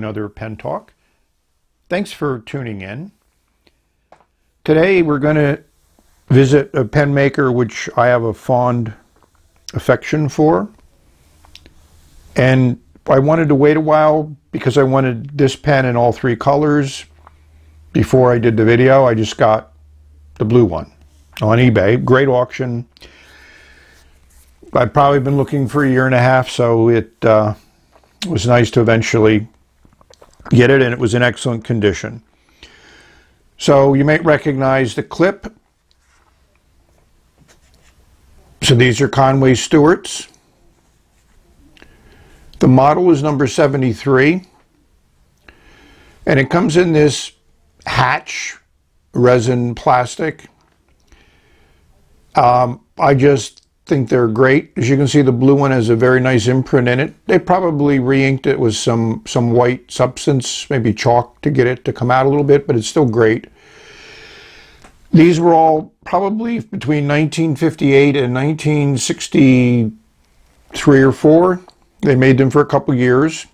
another Pen Talk. Thanks for tuning in. Today we're going to visit a pen maker which I have a fond affection for. And I wanted to wait a while because I wanted this pen in all three colors. Before I did the video, I just got the blue one on eBay. Great auction. I've probably been looking for a year and a half, so it was nice to eventually get it, and it was in excellent condition. So you may recognize the clip. So these are Conway Stewart's. The model is number 73, and it comes in this hatch resin plastic. I just think they're great. As you can see, the blue one has a very nice imprint in it. They probably re-inked it with some white substance, maybe chalk, to get it to come out a little bit, but it's still great. These were all probably between 1958 and 1963 or 4. They made them for a couple years.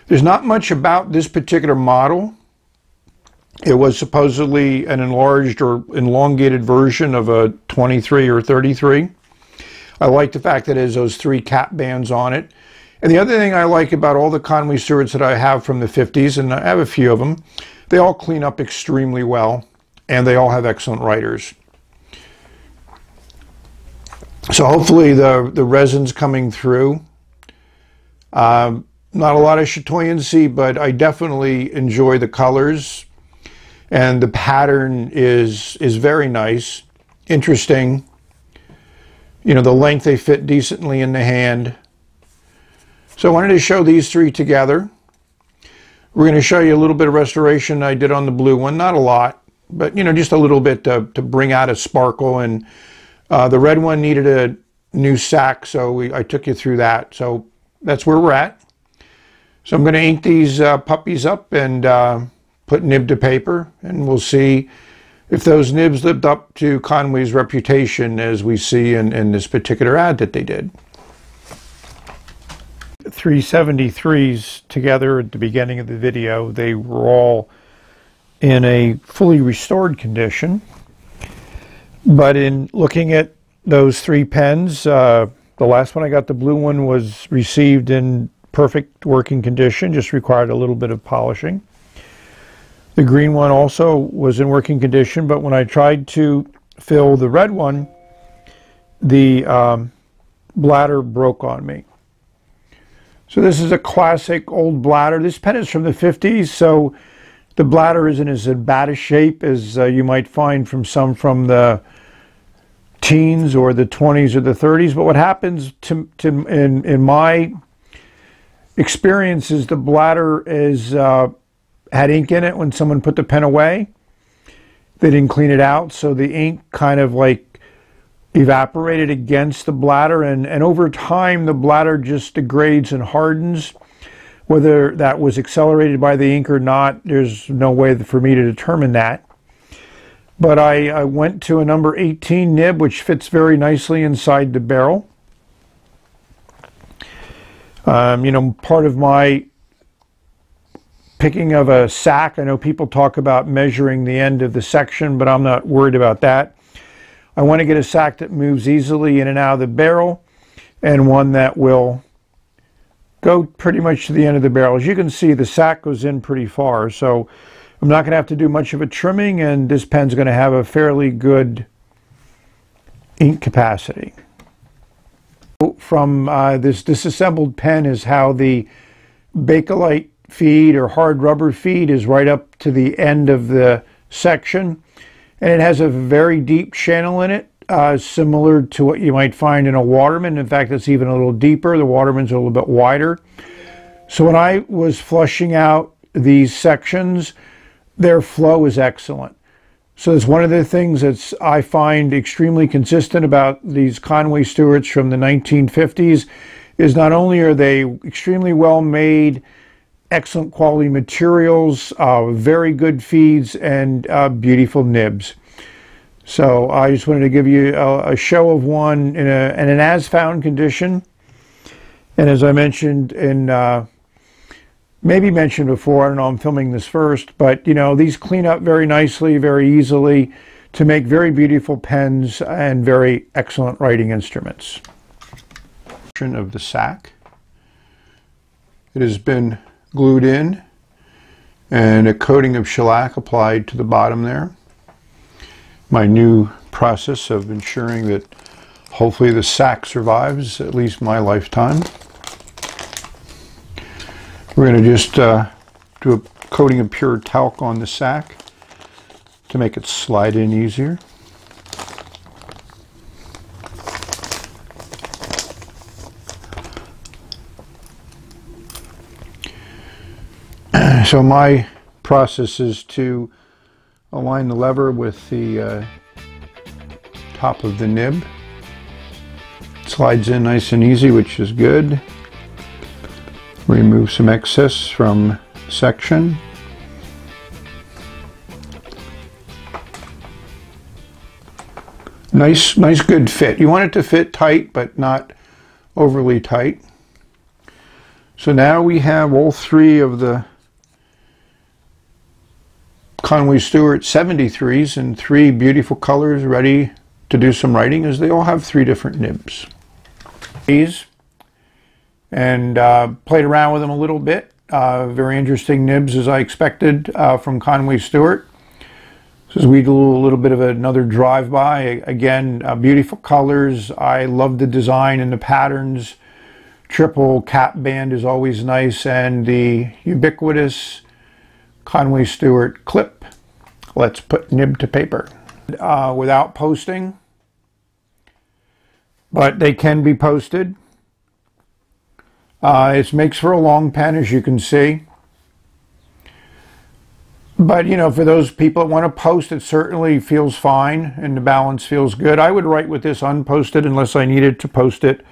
There's not much about this particular model. It was supposedly an enlarged or elongated version of a 23 or 33. I like the fact that it has those 3 cap bands on it. And the other thing I like about all the Conway Stewarts that I have from the 50s, and I have a few of them, they all clean up extremely well, and they all have excellent writers. So hopefully the resin's coming through. Not a lot of chatoyancy, but I definitely enjoy the colors. And the pattern is very nice, interesting. You know, the length, they fit decently in the hand. So I wanted to show these 3 together. We're going to show you a little bit of restoration I did on the blue one. Not a lot, but, you know, just a little bit to bring out a sparkle. And the red one needed a new sack, so I took you through that. So that's where we're at. So I'm going to ink these puppies up and put nib to paper, and we'll see if those nibs lived up to Conway's reputation, as we see in this particular ad that they did. 373s together at the beginning of the video. They were all in a fully restored condition. But in looking at those 3 pens, the last one I got, the blue one, was received in perfect working condition, just required a little bit of polishing. The green one also was in working condition, but when I tried to fill the red one, the bladder broke on me. So this is a classic old bladder. This pen is from the 50s, so the bladder isn't as bad a shape as you might find from some from the teens or the 20s or the 30s. But what happens in my experience is the bladder is had ink in it when someone put the pen away. They didn't clean it out, so the ink kind of like evaporated against the bladder, and over time the bladder just degrades and hardens. Whether that was accelerated by the ink or not, there's no way for me to determine that. But I went to a number 18 nib, which fits very nicely inside the barrel. You know, part of my picking of a sack, I know people talk about measuring the end of the section, but I'm not worried about that. I want to get a sack that moves easily in and out of the barrel, and one that will go pretty much to the end of the barrel. As you can see, the sack goes in pretty far, so I'm not going to have to do much of a trimming, and this pen's going to have a fairly good ink capacity. From this disassembled pen is how the Bakelite feed or hard rubber feed is right up to the end of the section, and it has a very deep channel in it, similar to what you might find in a Waterman. In fact, it's even a little deeper. The Waterman's a little bit wider. So when I was flushing out these sections, their flow is excellent. So it's one of the things that I find extremely consistent about these Conway Stewarts from the 1950s is not only are they extremely well made, excellent quality materials, very good feeds, and beautiful nibs. So I just wanted to give you a show of one in an as-found condition. And as I mentioned in maybe mentioned before, I don't know, I'm filming this first, but you know, these clean up very nicely, very easily to make very beautiful pens and very excellent writing instruments. Of the sack. It has been glued in and a coating of shellac applied to the bottom there. My new process of ensuring that hopefully the sack survives at least my lifetime. We're going to just do a coating of pure talc on the sack to make it slide in easier. So my process is to align the lever with the top of the nib. It slides in nice and easy, which is good. Remove some excess from section. Nice good fit. You want it to fit tight, but not overly tight. So now we have all three of the Conway Stewart 73s in three beautiful colors ready to do some writing, as they all have three different nibs. These, and played around with them a little bit. Very interesting nibs, as I expected, from Conway Stewart. So as we do a little bit of another drive-by, again, beautiful colors. I love the design and the patterns. Triple cap band is always nice, and the ubiquitous Conway Stewart clip. Let's put nib to paper. Without posting, but they can be posted. It makes for a long pen, as you can see. But, you know, for those people that want to post, it certainly feels fine and the balance feels good. I would write with this unposted unless I needed to post it.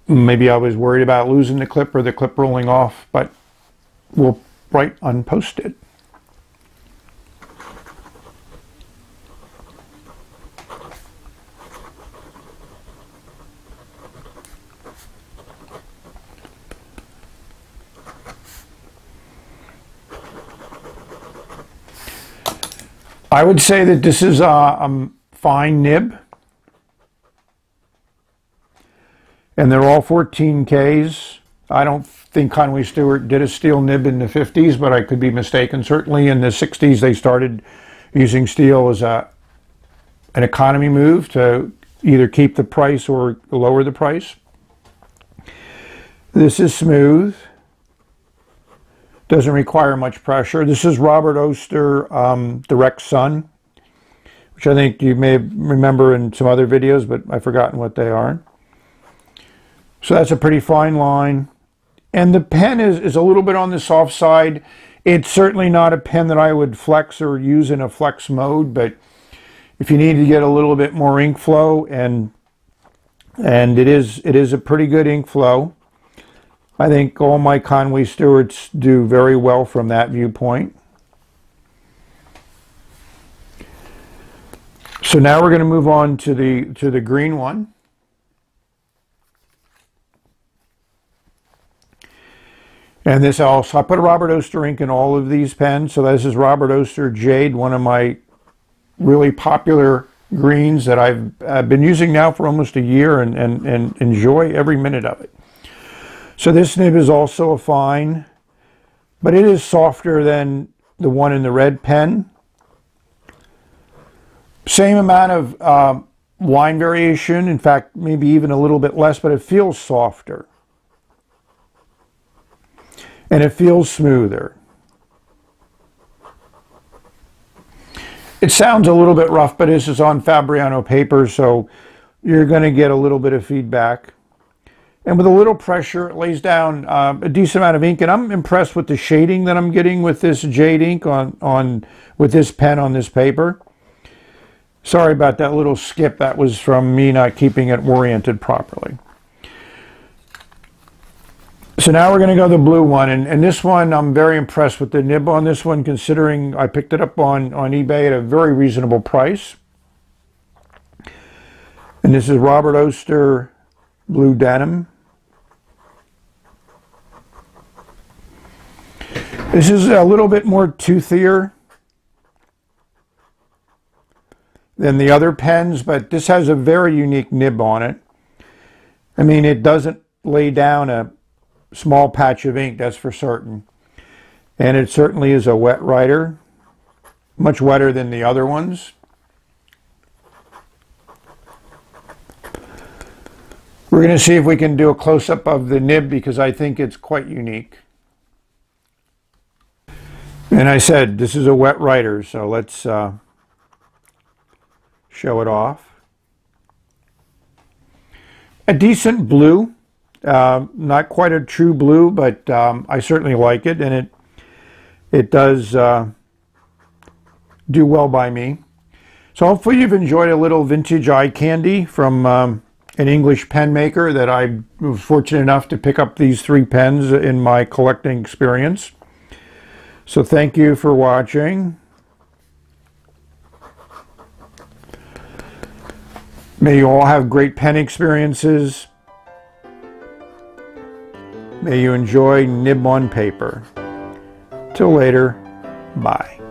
Maybe I was worried about losing the clip or the clip rolling off, but we'll write unposted. I would say that this is a fine nib, and they're all 14Ks. I don't think Conway Stewart did a steel nib in the 50s, but I could be mistaken. Certainly in the 60s they started using steel as an economy move to either keep the price or lower the price. This is smooth. Doesn't require much pressure. This is Robert Oster Direct Sun, which I think you may remember in some other videos, but I've forgotten what they are. So that's a pretty fine line. And the pen is a little bit on the soft side. It's certainly not a pen that I would flex or use in a flex mode, but if you need to get a little bit more ink flow, and it is a pretty good ink flow. I think all my Conway Stewarts do very well from that viewpoint. So now we're going to move on to the green one. And this also, I put a Robert Oster ink in all of these pens. So this is Robert Oster Jade, one of my really popular greens that I've been using now for almost a year and enjoy every minute of it. So this nib is also a fine, but it is softer than the one in the red pen. Same amount of line variation, in fact, maybe even a little bit less, but it feels softer. And it feels smoother. It sounds a little bit rough, but this is on Fabriano paper, so you're going to get a little bit of feedback. And with a little pressure, it lays down a decent amount of ink. And I'm impressed with the shading that I'm getting with this Jade ink with this pen on this paper. Sorry about that little skip. That was from me not keeping it oriented properly. So now we're going to go the blue one. And this one, I'm very impressed with the nib on this one, considering I picked it up on eBay at a very reasonable price. And this is Robert Oster Blue Denim. This is a little bit more toothier than the other pens, but this has a very unique nib on it. I mean, it doesn't lay down a small patch of ink, that's for certain. And it certainly is a wet writer, much wetter than the other ones. We're going to see if we can do a close-up of the nib because I think it's quite unique. And I said, this is a wet writer, so let's show it off. A decent blue, not quite a true blue, but I certainly like it, and it does do well by me. So hopefully you've enjoyed a little vintage eye candy from an English pen maker that I was fortunate enough to pick up these 3 pens in my collecting experience. So thank you for watching. May you all have great pen experiences. May you enjoy nib on paper. Till later, bye.